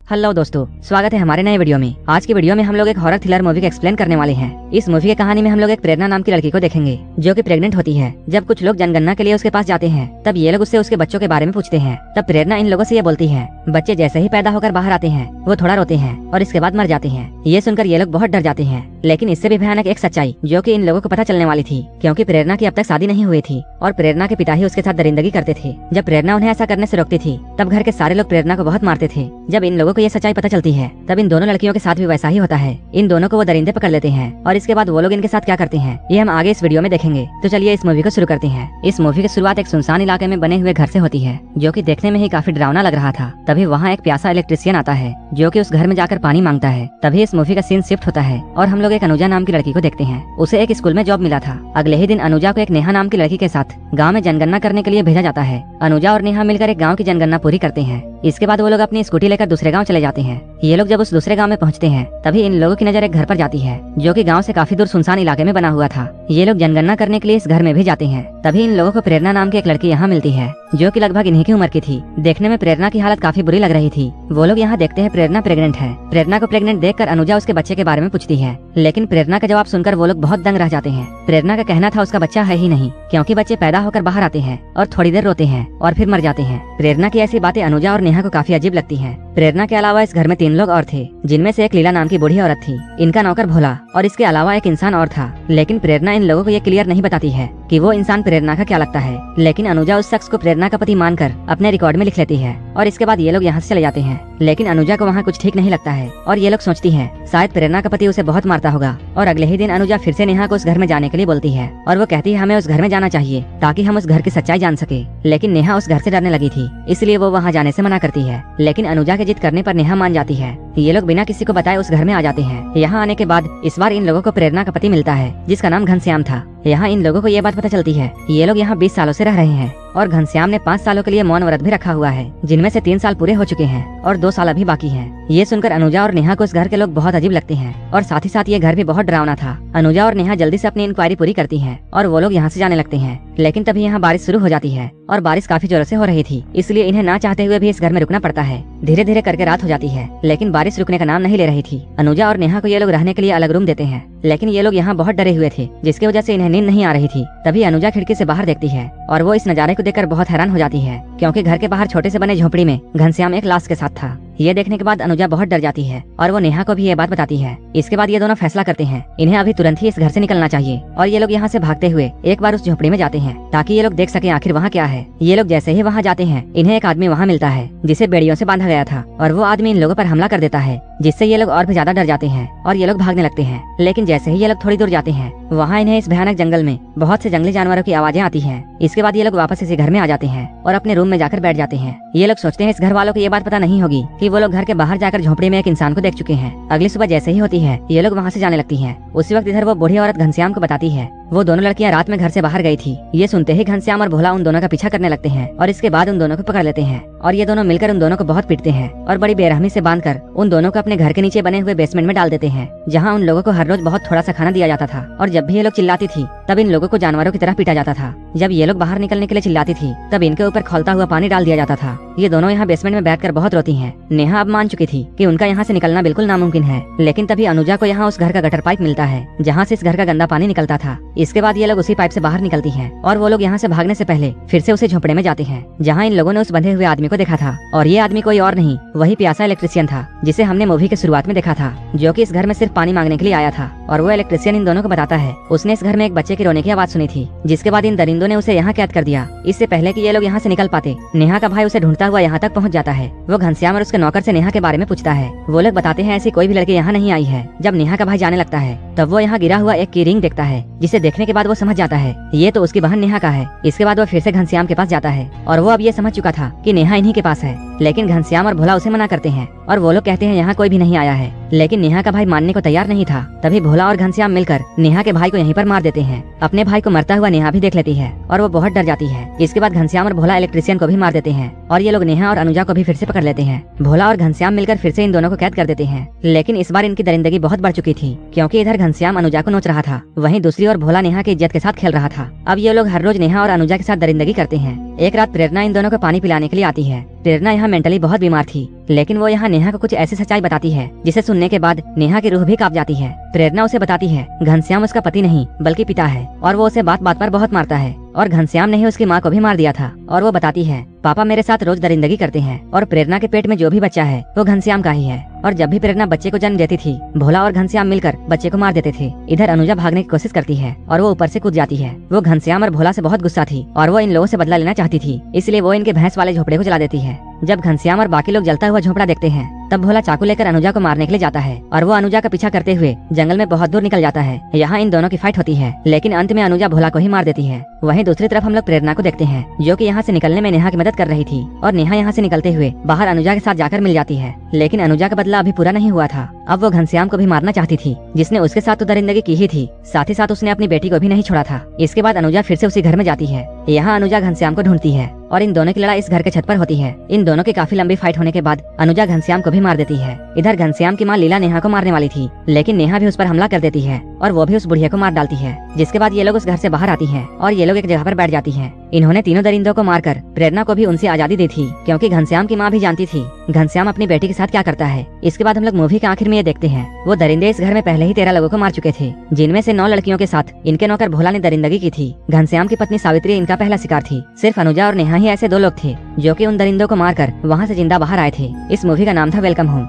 Hello दोस्तों, स्वागत है हमारे नए वीडियो में। आज की वीडियो में हम लोग एक हॉरर थ्रिलर मूवी का एक्सप्लेन करने वाले हैं। इस मूवी की कहानी में हम लोग एक प्रेरणा नाम की लड़की को देखेंगे जो कि प्रेग्नेंट होती है। जब कुछ लोग जनगणना के लिए उसके पास जाते हैं तब ये लोग उससे उसके बच्चों के बारे में पूछते हैं। तब प्रेरणा इन लोगों से ये बोलती है, बच्चे जैसे ही पैदा होकर बाहर आते हैं वो थोड़ा रोते हैं और इसके बाद मर जाते हैं। ये सुनकर ये लोग बहुत डर जाते हैं। लेकिन इससे भी भयानक एक सच्चाई जो कि इन लोगों को पता चलने वाली थी, क्योंकि प्रेरणा की अब तक शादी नहीं हुई थी और प्रेरणा के पिता ही उसके साथ दरिंदगी करते थे। जब प्रेरणा उन्हें ऐसा करने से रोकती थी तब घर के सारे लोग प्रेरणा को बहुत मारते थे। जब इन लोगों को ये सच्चाई पता चलती है तब इन दोनों लड़कियों के साथ भी वैसा ही होता है। इन दोनों को वो दरिंदे पकड़ लेते हैं और इसके बाद वो लोग इनके साथ क्या करते हैं ये हम आगे इस वीडियो में देखेंगे। तो चलिए इस मूवी को शुरू करते हैं। इस मूवी की शुरुआत एक सुनसान इलाके में बने हुए घर से होती है जो कि देखने में ही काफी डरावना लग रहा था। तभी वहाँ एक प्यासा इलेक्ट्रिशियन आता है जो कि उस घर में जाकर पानी मांगता है। तभी इस मूवी का सीन शिफ्ट होता है और हम लोग एक अनुजा नाम की लड़की को देखते हैं। उसे एक स्कूल में जॉब मिला था। अगले ही दिन अनुजा को एक नेहा नाम की लड़की के साथ गाँव में जनगणना करने के लिए भेजा जाता है। अनुजा और नेहा मिलकर एक गाँव की जनगणना पूरी करते हैं। इसके बाद वो लोग अपनी स्कूटी लेकर दूसरे गांव चले जाते हैं। ये लोग जब उस दूसरे गांव में पहुंचते हैं तभी इन लोगों की नजर एक घर पर जाती है जो कि गांव से काफी दूर सुनसान इलाके में बना हुआ था। ये लोग जनगणना करने के लिए इस घर में भी जाते हैं। तभी इन लोगों को प्रेरणा नाम की एक लड़की यहाँ मिलती है जो कि लगभग इन्हीं की उम्र की थी। देखने में प्रेरणा की हालत काफी बुरी लग रही थी। वो लोग यहाँ देखते हैं प्रेरणा प्रेग्नेंट है। प्रेरणा को प्रेग्नेंट देखकर अनुजा उसके बच्चे के बारे में पूछती है, लेकिन प्रेरणा का जवाब सुनकर वो लोग बहुत दंग रह जाते हैं। प्रेरणा का कहना था उसका बच्चा है ही नहीं, क्योंकि बच्चे पैदा होकर बाहर आते हैं और थोड़ी देर रोते हैं और फिर मर जाते हैं। प्रेरणा की ऐसी बातें अनुजा और नेहा को काफी अजीब लगती हैं। प्रेरणा के अलावा इस घर में 3 लोग और थे, जिनमें से एक लीला नाम की बूढ़ी औरत थी। इनका नौकर भोला और इसके अलावा एक इंसान और था। लेकिन प्रेरणा इन लोगों को ये क्लियर नहीं बताती है कि वो इंसान प्रेरणा का क्या लगता है। लेकिन अनुजा उस शख्स को प्रेरणा का पति मानकर अपने रिकॉर्ड में लिख लेती है और इसके बाद ये लोग यहाँ से चले जाते हैं। लेकिन अनुजा को वहाँ कुछ ठीक नहीं लगता है और ये लोग सोचती है शायद प्रेरणा का पति उसे बहुत मारता होगा। और अगले ही दिन अनुजा फिर से नेहा को उस घर में जाने के लिए बोलती है और वो कहती है हमें उस घर में जाना चाहिए ताकि हम उस घर की सच्चाई जान सके। लेकिन नेहा उस घर से डरने लगी थी, इसलिए वो वहाँ जाने से मना करती है। लेकिन अनुजा के जिद करने पर नेहा मान जाती है। ये लोग बिना किसी को बताए उस घर में आ जाते हैं। यहाँ आने के बाद इस बार इन लोगों को प्रेरणा का पति मिलता है जिसका नाम घनश्याम था। यहाँ इन लोगों को ये बात पता चलती है ये लोग यहाँ 20 सालों से रह रहे हैं और घनश्याम ने 5 सालों के लिए मौन व्रत भी रखा हुआ है, जिनमें से 3 साल पूरे हो चुके हैं और 2 साल अभी बाकी हैं। ये सुनकर अनुजा और नेहा को इस घर के लोग बहुत अजीब लगते हैं और साथ ही साथ ये घर भी बहुत डरावना था। अनुजा और नेहा जल्दी से अपनी इंक्वायरी पूरी करती हैं और वो लोग यहाँ से जाने लगते हैं। लेकिन तभी यहाँ बारिश शुरू हो जाती है और बारिश काफी जोरों से हो रही थी, इसलिए इन्हें ना चाहते हुए भी इस घर में रुकना पड़ता है। धीरे धीरे करके रात हो जाती है, लेकिन बारिश रुकने का नाम नहीं ले रही थी। अनुजा और नेहा को ये लोग रहने के लिए अलग रूम देते हैं, लेकिन ये लोग यहाँ बहुत डरे हुए थे, जिसकी वजह से इन्हें नींद नहीं आ रही थी। तभी अनुजा खिड़की से बाहर देखती है और वो इस नजारे को देखकर बहुत हैरान हो जाती है, क्योंकि घर के बाहर छोटे से बने झोपड़ी में घनश्याम एक लाश के साथ था। ये देखने के बाद अनुजा बहुत डर जाती है और वो नेहा को भी ये बात बताती है। इसके बाद ये दोनों फैसला करते हैं इन्हें अभी तुरंत ही इस घर से निकलना चाहिए और ये लोग यहाँ से भागते हुए एक बार उस झोपड़ी में जाते हैं ताकि ये लोग देख सके आखिर वहाँ क्या है। ये लोग जैसे ही वहाँ जाते हैं इन्हें एक आदमी वहाँ मिलता है जिसे बेड़ियों से बांधा गया था और वो आदमी इन लोगों पर हमला कर देता है, जिससे ये लोग और भी ज्यादा डर जाते हैं और ये लोग भागने लगते हैं। लेकिन जैसे ही ये लोग थोड़ी दूर जाते हैं वहाँ इन्हें इस भयानक जंगल में बहुत से जंगली जानवरों की आवाजें आती हैं। इसके बाद ये लोग वापस इसी घर में आ जाते हैं और अपने रूम में जाकर बैठ जाते हैं। ये लोग सोचते हैं इस घर वालों को ये बात पता नहीं होगी कि वो लोग घर के बाहर जाकर झोपड़ी में एक इंसान को देख चुके हैं। अगली सुबह जैसे ही होती है ये लोग वहाँ से जाने लगती हैं। उसी वक्त इधर वो बूढ़ी औरत घनश्याम को बताती है वो दोनों लड़कियां रात में घर से बाहर गई थी। ये सुनते ही घनश्याम और भोला उन दोनों का पीछा करने लगते हैं और इसके बाद उन दोनों को पकड़ लेते हैं और ये दोनों मिलकर उन दोनों को बहुत पीटते हैं और बड़ी बेरहमी से बांधकर उन दोनों को अपने घर के नीचे बने हुए बेसमेंट में डाल देते हैं, जहाँ उन लोगों को हर रोज बहुत थोड़ा सा खाना दिया जाता था। और जब भी ये लोग चिल्लाती थी तब इन लोगों को जानवरों की तरह पीटा जाता था। जब ये लोग बाहर निकलने के लिए चिल्लाती थी तब इनके ऊपर खौलता हुआ पानी डाल दिया जाता था। ये दोनों यहाँ बेसमेंट में बैठकर बहुत रोती हैं। नेहा अब मान चुकी थी कि उनका यहाँ से निकलना बिल्कुल नामुमकिन है। लेकिन तभी अनुजा को यहाँ उस घर का गटर पाइप मिलता है जहाँ से इस घर का गंदा पानी निकलता था। इसके बाद ये लोग उसी पाइप से बाहर निकलती हैं और वो लोग यहाँ से भागने से पहले फिर से उसे झोपड़े में जाते हैं जहाँ इन लोगों ने उस बंधे हुए आदमी को देखा था। और ये आदमी कोई और नहीं वही प्यासा इलेक्ट्रिशियन था जिसे हमने मूवी के शुरुआत में देखा था, जो कि इस घर में सिर्फ पानी मांगने के लिए आया था। और वो इलेक्ट्रिशियन इन दोनों को बताता है उसने इस घर में एक बच्चे के रोने की आवाज सुनी थी, जिसके बाद इन दरिंदों ने उसे यहाँ कैद कर दिया इससे पहले कि ये लोग यहाँ से निकल पाते। नेहा का भाई उसे ढूंढता हुआ यहाँ तक पहुँच जाता है। वो घनश्याम और उसके नौकर से नेहा के बारे में पूछता है। वो लोग बताते हैं ऐसी कोई भी लड़की यहाँ नहीं आई है। जब नेहा का भाई जाने लगता है तब वो यहाँ गिरा हुआ एक की रिंग देखता है, जिसे देखने के बाद वो समझ जाता है ये तो उसकी बहन नेहा का है। इसके बाद वो फिर से घनश्याम के पास जाता है और वो अब ये समझ चुका था कि नेहा इन्हीं के पास है। लेकिन घनश्याम और भोला उसे मना करते हैं और वो लोग कहते हैं यहाँ कोई भी नहीं आया है। लेकिन नेहा का भाई मानने को तैयार नहीं था। तभी भोला और घनश्याम मिलकर नेहा के भाई को यहीं पर मार देते हैं। अपने भाई को मरता हुआ नेहा भी देख लेती है और वो बहुत डर जाती है। इसके बाद घनश्याम और भोला इलेक्ट्रिशियन को भी मार देते हैं और ये लोग नेहा और अनुजा को भी फिर से पकड़ लेते हैं। भोला और घनश्याम मिलकर फिर से इन दोनों को कैद कर देते हैं। लेकिन इस बार इनकी दरिंदगी बहुत बढ़ चुकी थी, क्योंकि इधर घनश्याम अनुजा को नोच रहा था, वहीं दूसरी ओर भोला नेहा की इज्जत के साथ खेल रहा था। अब ये लोग हर रोज नेहा और अनुजा के साथ दरिंदगी करते हैं। एक रात प्रेरणा इन दोनों को पानी पिलाने के लिए आती है प्रेरणा यहाँ मेंटली बहुत बीमार थी, लेकिन वो यहाँ नेहा को कुछ ऐसी सच्चाई बताती है जिसे सुनने के बाद नेहा की रूह भी कांप जाती है। प्रेरणा उसे बताती है घनश्याम उसका पति नहीं बल्कि पिता है और वो उसे बात बात पर बहुत मारता है और घनश्याम ने ही उसकी माँ को भी मार दिया था। और वो बताती है पापा मेरे साथ रोज दरिंदगी करते हैं और प्रेरणा के पेट में जो भी बच्चा है वो घनश्याम का ही है। और जब भी प्रेरणा बच्चे को जन्म देती थी भोला और घनश्याम मिलकर बच्चे को मार देते थे। इधर अनुजा भागने की कोशिश करती है और वो ऊपर से कूद जाती है। वो घनश्याम और भोला से बहुत गुस्सा थी और वो इन लोगों से बदला लेना चाहती थी, इसलिए वो इनके भैंस वाले झोपड़े को जला देती है। जब घनश्याम और बाकी लोग जलता हुआ झोपड़ा देखते हैं तब भोला चाकू लेकर अनुजा को मारने के लिए जाता है और वो अनुजा का पीछा करते हुए जंगल में बहुत दूर निकल जाता है। यहाँ इन दोनों की फाइट होती है, लेकिन अंत में अनुजा भोला को ही मार देती है। वहीं दूसरी तरफ हम लोग प्रेरणा को देखते हैं जो कि यहाँ से निकलने में नेहा की मदद कर रही थी और नेहा यहाँ से निकलते हुए बाहर अनुजा के साथ जाकर मिल जाती है। लेकिन अनुजा का बदला अभी पूरा नहीं हुआ था। अब वो घनश्याम को भी मारना चाहती थी जिसने उसके साथ तो दरिंदगी की ही थी, साथ ही साथ उसने अपनी बेटी को भी नहीं छोड़ा था। इसके बाद अनुजा फिर से उसी घर में जाती है। यहाँ अनुजा घनश्याम को ढूंढती है और इन दोनों की लड़ाई इस घर के छत पर होती है। इन दोनों की काफी लंबी फाइट होने के बाद अनुजा घनश्याम को भी मार देती है। इधर घनश्याम की माँ लीला नेहा को मारने वाली थी, लेकिन नेहा भी उस पर हमला कर देती है और वो भी उस बुढ़िया को मार डालती है। जिसके बाद ये लोग उस घर से बाहर आती हैं और ये लोग एक जगह पर बैठ जाती हैं। इन्होंने तीनों दरिंदों को मारकर प्रेरणा को भी उनसे आजादी दी थी, क्योंकि घनश्याम की माँ भी जानती थी घनश्याम अपनी बेटी के साथ क्या करता है। इसके बाद हम लोग मूवी के आखिर में ये देखते हैं वो दरिंदे इस घर में पहले ही 13 लोगों को मार चुके थे, जिनमें से 9 लड़कियों के साथ इनके नौकर भोला ने दरिंदगी की थी। घनश्याम की पत्नी सावित्री इनका पहला शिकार थी। सिर्फ अनुजा और नेहा ही ऐसे 2 लोग थे जो कि उन दरिंदों को मारकर वहाँ से जिंदा बाहर आए थे। इस मूवी का नाम था वेलकम होम।